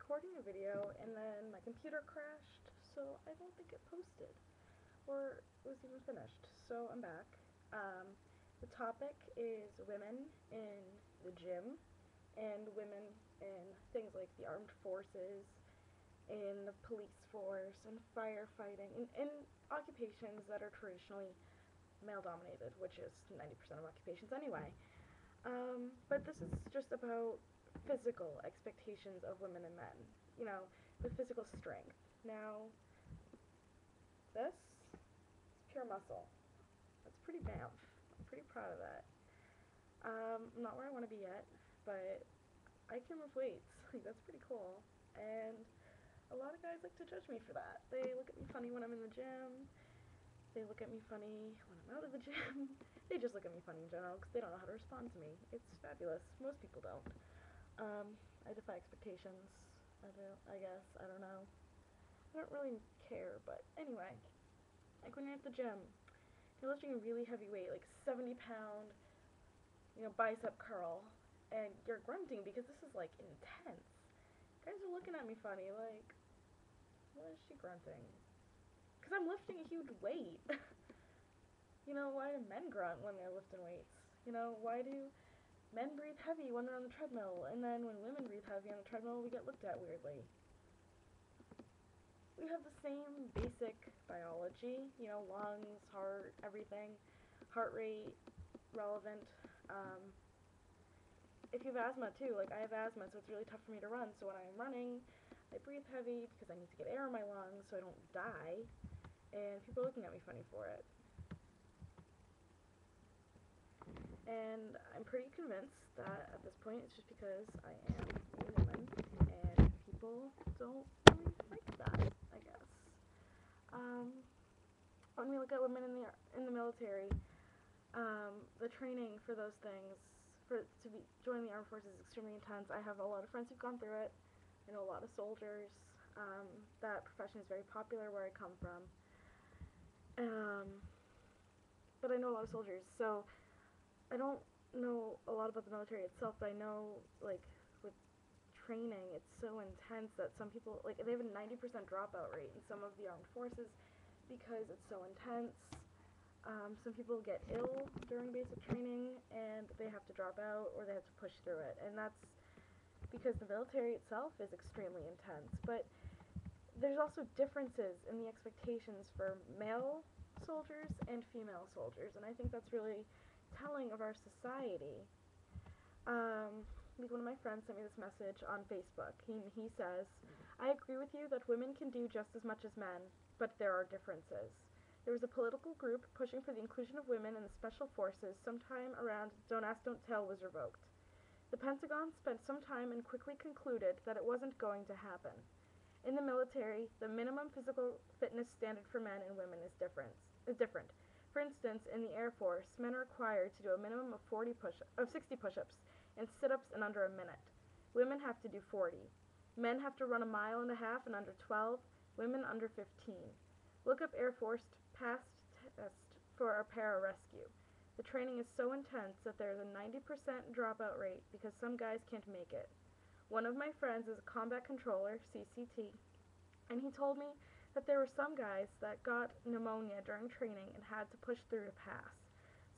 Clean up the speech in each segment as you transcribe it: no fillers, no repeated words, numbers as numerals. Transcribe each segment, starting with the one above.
recording a video and then my computer crashed, so I don't think it posted or was even finished. So I'm back. Um, the topic is women in the gym and women in things like the armed forces, in the police force, and firefighting, in occupations that are traditionally male dominated, which is 90% of occupations anyway. But this is just about physical expectations of women and men. You know, the physical strength. Now, this is pure muscle. That's pretty bamf. I'm pretty proud of that. I'm not where I want to be yet, but I can lift weights. Like, that's pretty cool. And a lot of guys like to judge me for that. They look at me funny when I'm in the gym. They look at me funny when I'm out of the gym. They just look at me funny in general because they don't know how to respond to me. It's fabulous. Most people don't. I defy expectations. I guess. I don't know. I don't really care, but anyway. Like when you're at the gym, you're lifting a really heavy weight, like 70-pound, bicep curl, and you're grunting because this is like intense. Guys are looking at me funny, like, what is she grunting? Because I'm lifting a huge weight. Why do men grunt when they're lifting weights? Why do men breathe heavy when they're on the treadmill, and then when women breathe heavy on the treadmill, we get looked at weirdly? We have the same basic biology, lungs, heart, everything, heart rate, relevant. Um, if you have asthma too, like I have asthma, so it's really tough for me to run. So when I'm running, I breathe heavy because I need to get air in my lungs so I don't die. And people are looking at me funny for it. And I'm pretty convinced that at this point it's just because I am a woman and people don't really like that, I guess. When we look at women in the military, the training for those things, join the armed forces is extremely intense. I have a lot of friends who've gone through it. I know a lot of soldiers. That profession is very popular where I come from. But I know a lot of soldiers, so I don't know a lot about the military itself, but I know, like, with training, it's so intense that some people, like, they have a 90% dropout rate in some of the armed forces because it's so intense. Some people get ill during basic training and they have to drop out or they have to push through it, and that's because the military itself is extremely intense. But there's also differences in the expectations for male soldiers and female soldiers, and I think that's really telling of our society. Like one of my friends sent me this message on Facebook. He says, "I agree with you that women can do just as much as men, but there are differences. There was a political group pushing for the inclusion of women in the special forces sometime around Don't Ask, Don't Tell was revoked. The Pentagon spent some time and quickly concluded that it wasn't going to happen. In the military, the minimum physical fitness standard for men and women is different. For instance, in the Air Force, men are required to do a minimum of 60 push-ups and sit-ups in under a minute. Women have to do 40. Men have to run a mile and a half in under 12, women under 15. Look up Air Force past test for a para-rescue. The training is so intense that there is a 90% dropout rate because some guys can't make it. One of my friends is a combat controller, CCT, and he told me that there were some guys that got pneumonia during training and had to push through to pass.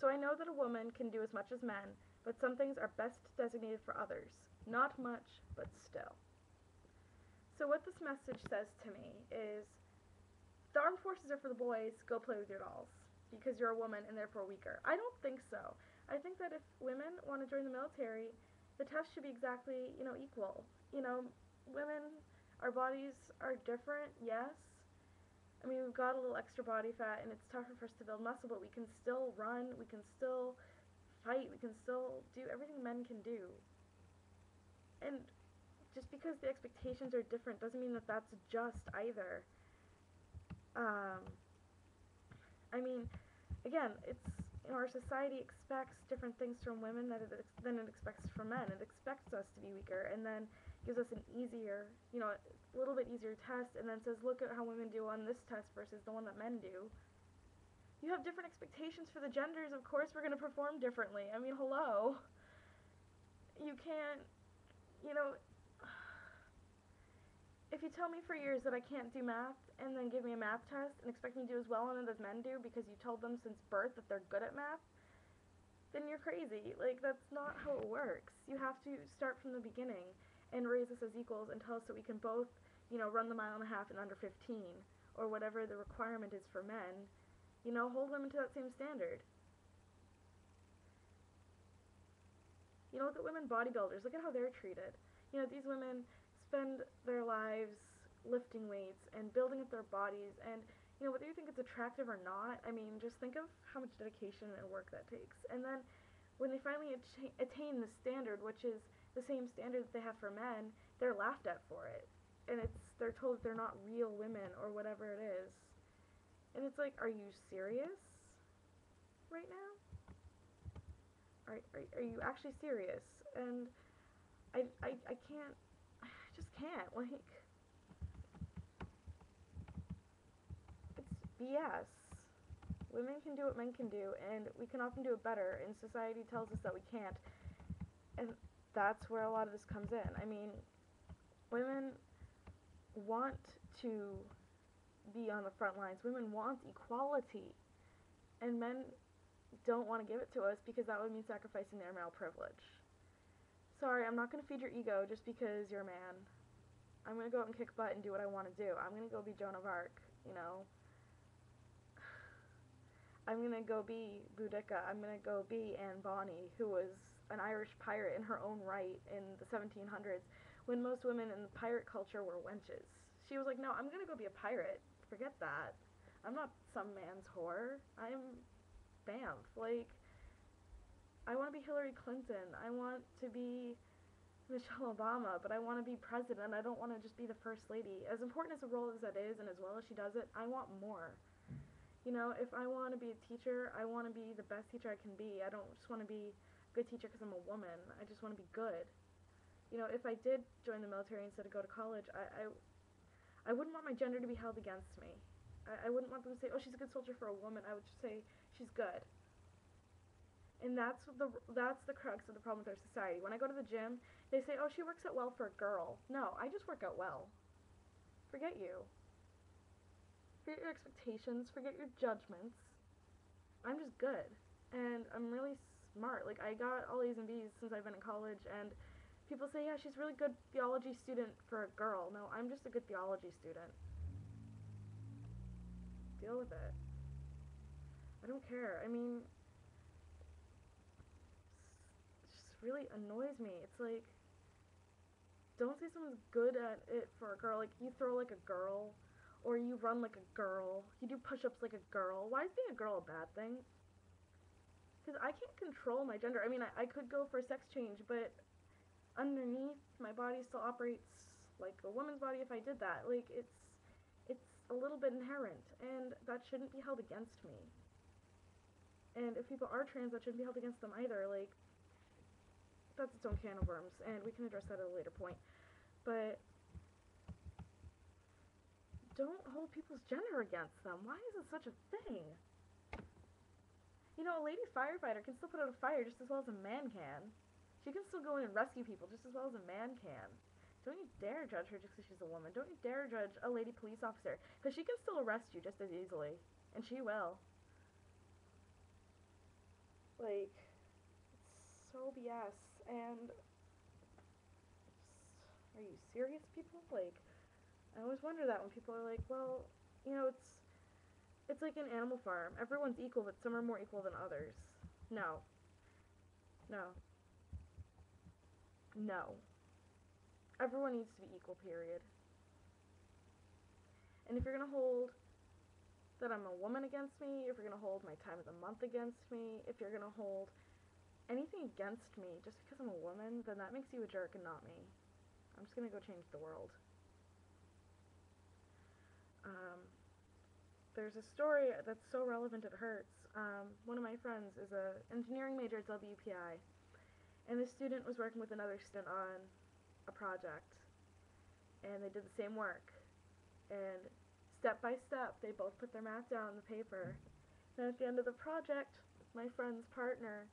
So I know that a woman can do as much as men, but some things are best designated for others. Not much, but still." So what this message says to me is, the armed forces are for the boys, go play with your dolls, because you're a woman and therefore weaker. I don't think so. I think that if women want to join the military, the test should be exactly, equal. Women, our bodies are different, yes. I mean, we've got a little extra body fat and it's tougher for us to build muscle, but we can still run, we can still fight, we can still do everything men can do. And just because the expectations are different doesn't mean that that's just either. I mean, again, our society expects different things from women than it expects from men. It expects us to be weaker, and then gives us an easier, a little bit easier test, and then says, look at how women do on this test versus the one that men do. You have different expectations for the genders. Of course, we're going to perform differently. I mean, hello. You can't, if you tell me for years that I can't do math and then give me a math test and expect me to do as well on it as men do because you told them since birth that they're good at math, then you're crazy. Like, that's not how it works. You have to start from the beginning and raise us as equals and tell us that we can both, run the mile and a half in under 15 or whatever the requirement is for men. Hold women to that same standard. Look at women bodybuilders. Look at how they're treated. These women spend their lives lifting weights and building up their bodies, and whether you think it's attractive or not, I mean, just think of how much dedication and work that takes. And then when they finally attain the standard, which is the same standard that they have for men, they're laughed at for it, and they're told that they're not real women or whatever it is. And it's like, are you serious right now? Are you actually serious? And I can't, I just can't, like, it's BS. Women can do what men can do, and we can often do it better, and society tells us that we can't, and that's where a lot of this comes in. I mean, women want to be on the front lines. Women want equality, and men don't want to give it to us because that would mean sacrificing their male privilege. Sorry, I'm not going to feed your ego just because you're a man. I'm going to go out and kick butt and do what I want to do. I'm going to go be Joan of Arc, I'm going to go be Boudica. I'm going to go be Anne Bonny, who was an Irish pirate in her own right in the 1700s, when most women in the pirate culture were wenches. She was like, no, I'm going to go be a pirate. Forget that. I'm not some man's whore. I'm Banff. Like, I want to be Hillary Clinton. I want to be Michelle Obama, but I want to be president. I don't want to just be the first lady. As important as a role as that is, and as well as she does it, I want more. If I want to be a teacher, I want to be the best teacher I can be. I don't just want to be a good teacher because I'm a woman. I just want to be good. If I did join the military instead of go to college, I wouldn't want my gender to be held against me. I wouldn't want them to say, oh, she's a good soldier for a woman. I would just say, she's good. And that's the crux of the problem with our society. When I go to the gym, they say, oh, she works out well for a girl. No, I just work out well. Forget you. Forget your expectations. Forget your judgments. I'm just good. And I'm really smart. Like, I got all A's and B's since I've been in college, and people say, yeah, she's a really good theology student for a girl. No, I'm just a good theology student. Deal with it. I don't care. I mean, it just really annoys me. It's like, don't say someone's good at it for a girl. Like, you throw like a girl, or you run like a girl, you do push-ups like a girl. Why is being a girl a bad thing? Because I can't control my gender. I mean, I could go for a sex change, but underneath, my body still operates like a woman's body if I did that. Like, it's a little bit inherent, and that shouldn't be held against me. And if people are trans, that shouldn't be held against them either. Like, that's its own can of worms, and we can address that at a later point. But don't hold people's gender against them. Why is it such a thing? A lady firefighter can still put out a fire just as well as a man can. She can still go in and rescue people just as well as a man can. Don't you dare judge her just because she's a woman. Don't you dare judge a lady police officer, because she can still arrest you just as easily. And she will. Like, it's so BS. And are you serious, people? Like, I always wonder that when people are like, well, it's like an Animal Farm. Everyone's equal, but some are more equal than others. No. No. No. Everyone needs to be equal, period. And if you're going to hold that I'm a woman against me, if you're going to hold my time of the month against me, if you're going to hold anything against me just because I'm a woman, then that makes you a jerk and not me. I'm just going to go change the world. There's a story that's so relevant it hurts. One of my friends is an engineering major at WPI, and this student was working with another student on a project, and they did the same work, and step by step they both put their math down on the paper. And at the end of the project, my friend's partner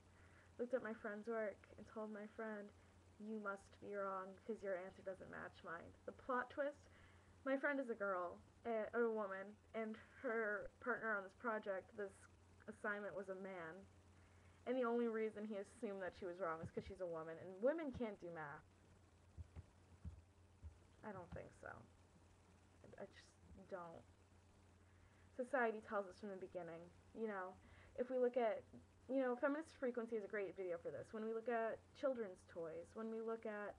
looked at my friend's work and told my friend, you must be wrong because your answer doesn't match mine. The plot twist, My friend is a girl, a woman, and her partner on this project, this assignment, was a man. And the only reason he assumed that she was wrong is because she's a woman, and women can't do math. I don't think so. I just don't. Society tells us from the beginning, you know, if we look at, Feminist Frequency is a great video for this. When we look at children's toys, when we look at,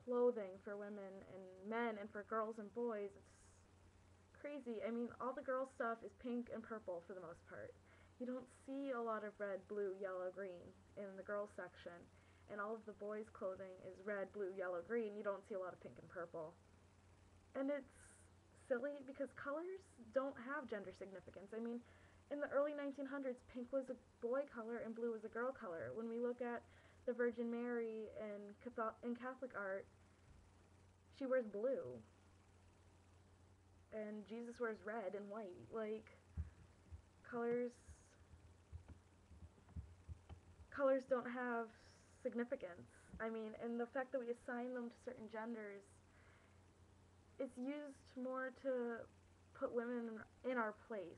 clothing for women and men and for girls and boys, it's crazy. I mean, all the girl stuff is pink and purple for the most part. You don't see a lot of red, blue, yellow, green in the girls section. And all of the boys' clothing is red, blue, yellow, green. You don't see a lot of pink and purple. And it's silly because colors don't have gender significance. I mean, in the early 1900s, pink was a boy color and blue was a girl color. When we look at the Virgin Mary in Catholic art, she wears blue. And Jesus wears red and white. Like, colors don't have significance. I mean, and the fact that we assign them to certain genders, it's used more to put women in our place.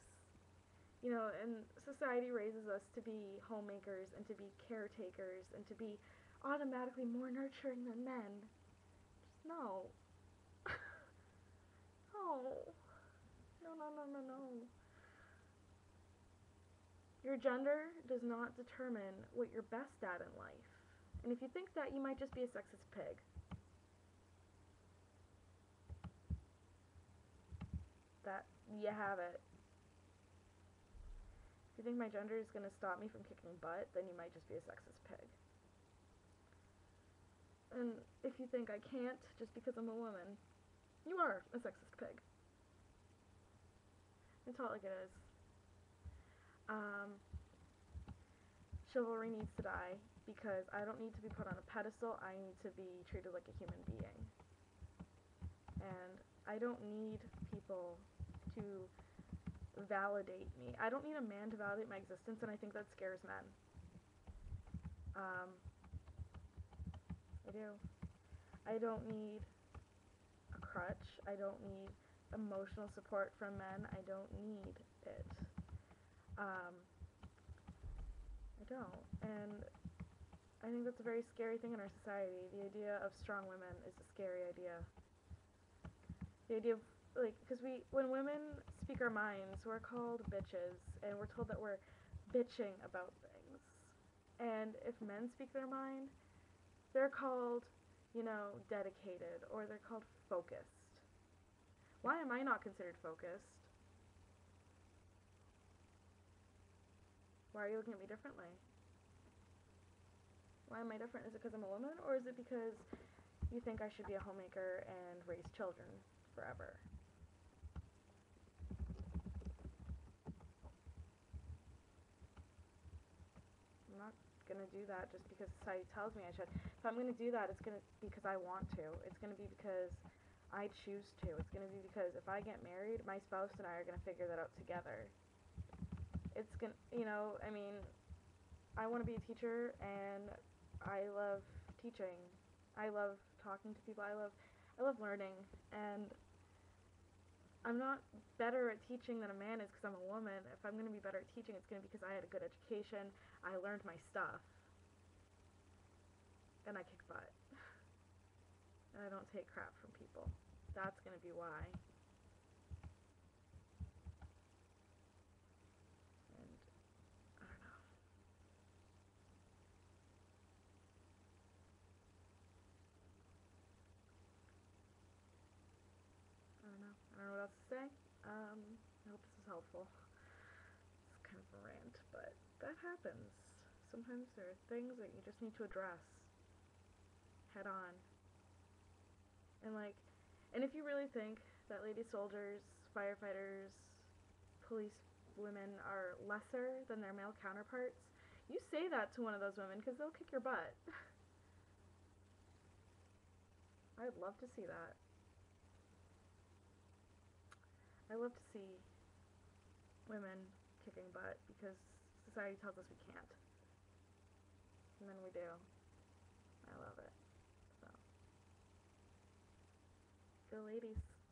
And society raises us to be homemakers and to be caretakers and to be automatically more nurturing than men. Just no. No. No, no, no, no, no. Your gender does not determine what you're best at in life. And if you think that, you might just be a sexist pig. That, you have it. If you think my gender is going to stop me from kicking butt, then you might just be a sexist pig. And if you think I can't just because I'm a woman, you are a sexist pig. It's all like it is. Chivalry needs to die because I don't need to be put on a pedestal. I need to be treated like a human being. And I don't need people to validate me. I don't need a man to validate my existence, and I think that scares men. I do. I don't need a crutch. I don't need emotional support from men. I don't need it. I don't. And I think that's a very scary thing in our society. The idea of strong women is a scary idea. The idea of, because when women speak our minds, we're called bitches, and we're told that we're bitching about things. And if men speak their mind, they're called, dedicated, or they're called focused. Why am I not considered focused? Why are you looking at me differently? Why am I different? Is it because I'm a woman, or is it because you think I should be a homemaker and raise children forever? I'm not gonna do that just because society tells me I should. If I'm gonna do that, it's gonna be because I want to. It's gonna be because I choose to. It's gonna be because if I get married, my spouse and I are gonna figure that out together. It's gonna, I want to be a teacher, and I love teaching. I love talking to people. I love learning, and I'm not better at teaching than a man is because I'm a woman. If I'm going to be better at teaching, it's going to be because I had a good education, I learned my stuff, and I kick butt. And I don't take crap from people. That's going to be why. And I don't know. I don't know. I don't know what else to say. I hope this was helpful. It's kind of a rant, but that happens. Sometimes there are things that you just need to address head on. And if you really think that lady soldiers, firefighters, police women are lesser than their male counterparts, you say that to one of those women because they'll kick your butt. I'd love to see that. I love to see women kicking butt because society tells us we can't. And then we do. I love it. So, feel ladies.